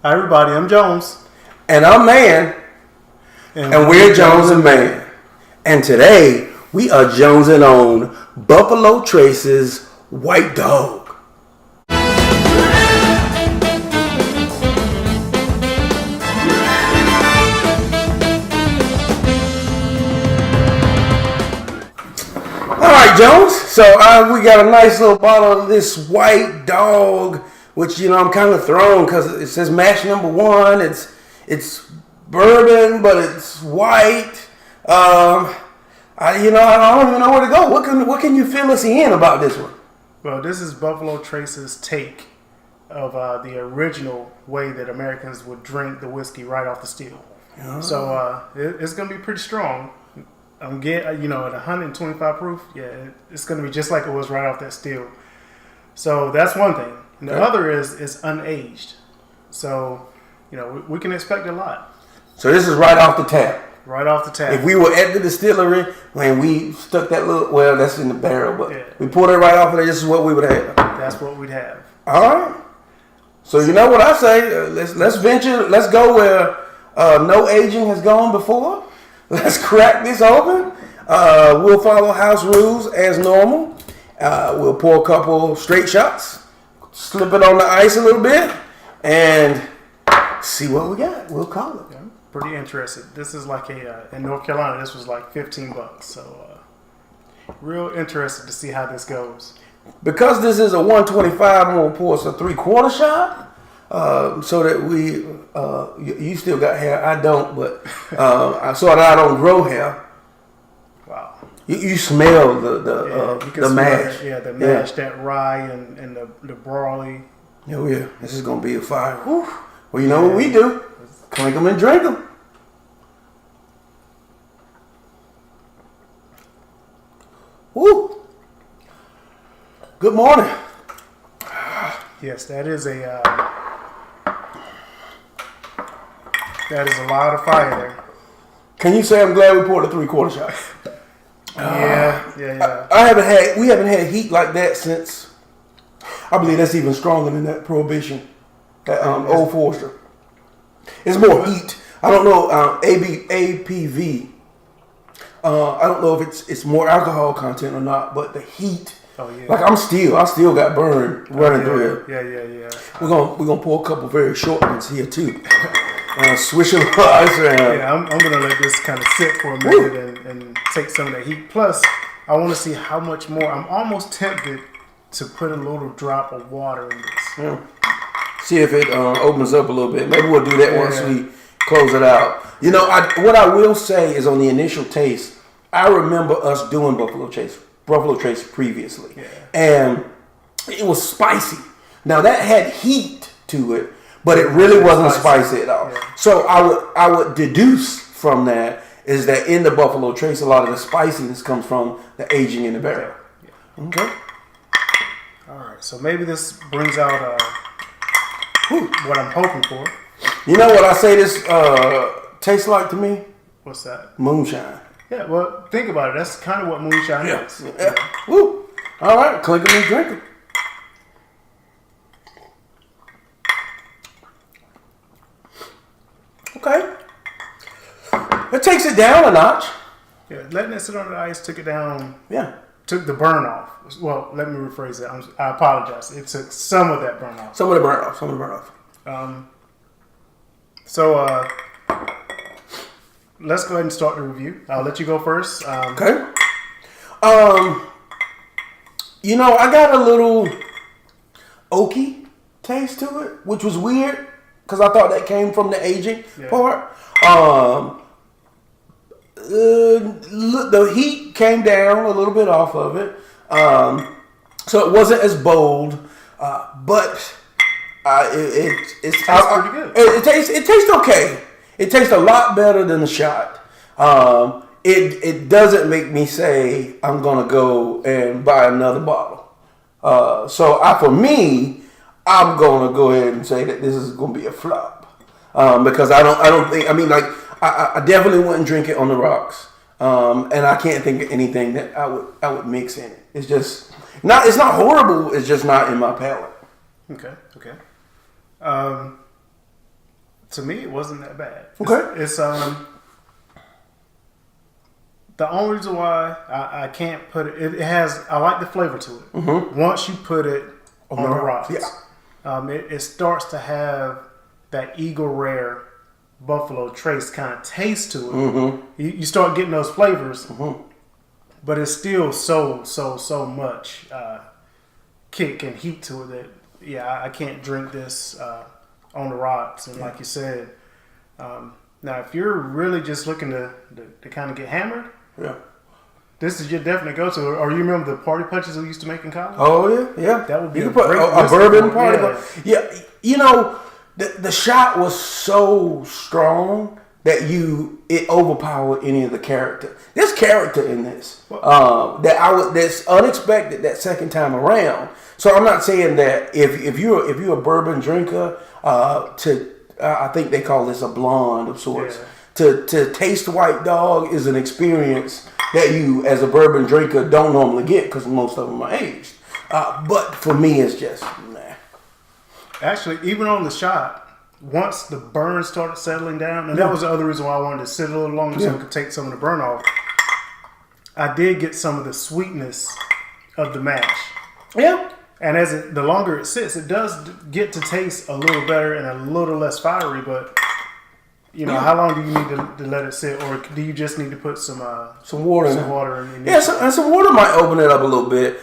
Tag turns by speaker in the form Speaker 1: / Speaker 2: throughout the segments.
Speaker 1: Hi everybody, I'm Jones.
Speaker 2: And I'm Mann. And we're Jones and Mann. And today we are jonesing on Buffalo Trace's White Dog. Alright, Jones. So we got a nice little bottle of this White Dog, which, I'm kind of thrown because it says mash number 1. It's bourbon, but it's white. I don't even know where to go. What can you fill us in about this one?
Speaker 1: Well, this is Buffalo Trace's take of the original way that Americans would drink the whiskey right off the still. Oh. So it's going to be pretty strong. I'm getting, at 125 proof, it's going to be just like it was right off that still. So that's one thing. And the other is unaged. So, we can expect a lot.
Speaker 2: So this is right off the tap.
Speaker 1: Right off the tap.
Speaker 2: If we were at the distillery when we stuck that that's in the barrel, but we pulled it right off of there, this is what we would have.
Speaker 1: That's what we'd have.
Speaker 2: All right. So you know what I say? Let's venture. Let's go where no aging has gone before. Let's crack this open. We'll follow house rules as normal. We'll pour a couple straight shots, slip it on the ice a little bit, and see what we got. We'll call it.
Speaker 1: Yeah, pretty interested. This is like in North Carolina, this was like $15. So real interested to see how this goes. Because
Speaker 2: this is a 125, I'm going to pour us a 3/4 shot. So that you still got hair. I don't, but so that I don't grow hair.
Speaker 1: Wow.
Speaker 2: You smell the mash.
Speaker 1: The mash, that rye and the barley.
Speaker 2: Yeah. This is going to be a fire. Whew. Well, you know what we do? Clink them and drink them. Woo. Good morning.
Speaker 1: Yes, that is a lot of fire there.
Speaker 2: Can you say I'm glad we poured a 3/4 shot?
Speaker 1: Yeah.
Speaker 2: We haven't had heat like that since, I believe that's even stronger than that Prohibition, that Old Forester. It's more heat. I don't know, ABV. I don't know if it's more alcohol content or not, but the heat.
Speaker 1: Oh yeah.
Speaker 2: Like I still got burned running through it.
Speaker 1: Yeah.
Speaker 2: We're gonna pour a couple very short ones here too. Swish them ice around.
Speaker 1: Yeah, I'm gonna let this kind of sit for a minute and take some of that heat. Plus, I want to see how much more. I'm almost tempted to put a little drop of water in this.
Speaker 2: Yeah. See if it opens up a little bit. Maybe we'll do that once we close it out. What I will say is on the initial taste, I remember us doing Buffalo Trace previously, and it was spicy. Now that had heat to it, but it really wasn't spicy at all. Yeah. So I would deduce from that is that in the Buffalo Trace, a lot of the spiciness comes from the aging in the barrel. Yeah. Okay.
Speaker 1: All right. So maybe this brings out what I'm hoping for.
Speaker 2: You know what I say this tastes like to me?
Speaker 1: What's that?
Speaker 2: Moonshine.
Speaker 1: Yeah. Well, think about it. That's kind of what moonshine is.
Speaker 2: Yeah. Woo. All right. Clink them and drink them. Okay. It takes it down a notch.
Speaker 1: Yeah, letting it sit on the ice took it down.
Speaker 2: Yeah.
Speaker 1: Took the burn off. Well, let me rephrase that. I apologize. It took some of that burn off.
Speaker 2: Some of the burn off.
Speaker 1: So let's go ahead and start the review. I'll let you go first.
Speaker 2: Okay. I got a little oaky taste to it, which was weird. Because I thought that came from the aging part. The heat came down a little bit off of it. So it wasn't as bold. But it tastes
Speaker 1: pretty good.
Speaker 2: It tastes okay. It tastes a lot better than the shot. It doesn't make me say I'm going to go and buy another bottle. For me, I'm going to go ahead and say that this is going to be a flop because I don't think. I definitely wouldn't drink it on the rocks, and I can't think of anything that I would mix in it. It's just not. It's not horrible. It's just not in my palate.
Speaker 1: Okay. To me, it wasn't that bad.
Speaker 2: Okay.
Speaker 1: It's the only reason why I can't put it. It has. I like the flavor to it.
Speaker 2: Mm-hmm.
Speaker 1: Once you put it on the rocks,
Speaker 2: yeah.
Speaker 1: It starts to have that Eagle Rare Buffalo Trace kind of taste to it.
Speaker 2: Mm-hmm.
Speaker 1: You start getting those flavors,
Speaker 2: mm-hmm.
Speaker 1: but it's still so much kick and heat to it that I can't drink this on the rocks. And like you said, now if you're really just looking to kind of get hammered, this is your definite go-to. Or you remember the party punches we used to make in college?
Speaker 2: Oh yeah.
Speaker 1: That would be
Speaker 2: a bourbon party. Yeah, the shot was so strong that it overpowered any of the character. There's character in this that's unexpected that second time around. So I'm not saying that if you're a bourbon drinker, I think they call this a blonde of sorts.
Speaker 1: Yeah.
Speaker 2: To taste White Dog is an experience that you, as a bourbon drinker, don't normally get because most of them are aged. But for me, it's just nah.
Speaker 1: Actually, even on the shot, once the burn started settling down, and that was the other reason why I wanted to sit a little longer so I could take some of the burn off, I did get some of the sweetness of the mash.
Speaker 2: Yeah.
Speaker 1: And the longer it sits, it does get to taste a little better and a little less fiery, but how long do you need to let it sit, or do you just need to put some water in?
Speaker 2: Yeah, some water might open it up a little bit.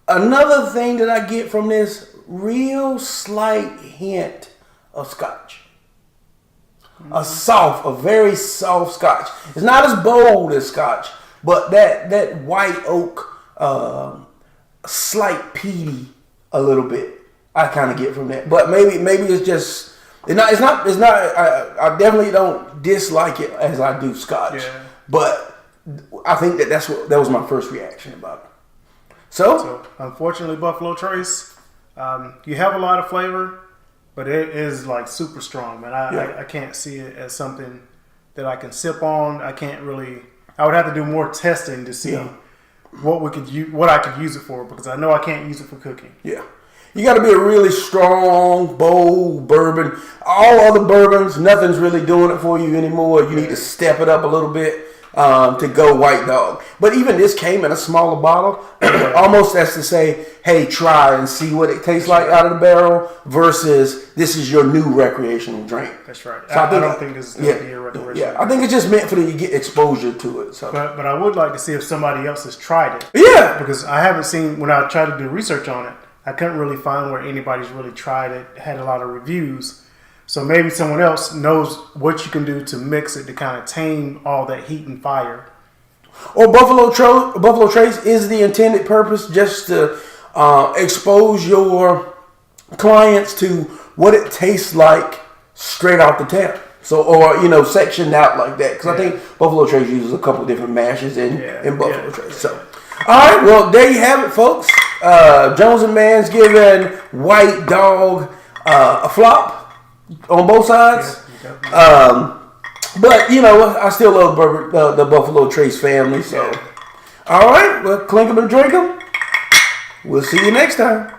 Speaker 2: Another thing that I get from this, real slight hint of Scotch.
Speaker 1: Mm-hmm.
Speaker 2: A very soft Scotch. It's not as bold as Scotch, but that white oak, slight peaty a little bit. I kind of get from that, but maybe it's just. It's not. I definitely don't dislike it as I do Scotch, but I think that was my first reaction about it. So
Speaker 1: unfortunately, Buffalo Trace, you have a lot of flavor, but it is like super strong, man. I can't see it as something that I can sip on. I can't really. I would have to do more testing to see what I could use it for, because I know I can't use it for cooking.
Speaker 2: Yeah. You got to be a really strong, bold bourbon. All other bourbons, nothing's really doing it for you anymore. You need to step it up a little bit to go White Dog. But even this came in a smaller bottle, almost as to say, hey, try and see what it tastes like out of the barrel, versus this is your new recreational drink.
Speaker 1: That's right. So I don't think this is going to be a recreational drink.
Speaker 2: I think it's just meant for you to get exposure to it. So.
Speaker 1: But I would like to see if somebody else has tried it.
Speaker 2: Yeah.
Speaker 1: Because I haven't seen, when I tried to do research on it, I couldn't really find where anybody's really tried it, had a lot of reviews. So maybe someone else knows what you can do to mix it to kind of tame all that heat and fire.
Speaker 2: Or Buffalo Trace is the intended purpose just to expose your clients to what it tastes like straight off the tap. So, or, sectioned out like that. Because I think Buffalo Trace uses a couple of different mashes in Buffalo Trace. So, all right, well, there you have it, folks. Jones and Mann's giving White Dog a flop on both sides. But, I still love the Buffalo Trace family. So, all right, well, clink 'em and drink 'em. We'll see you next time.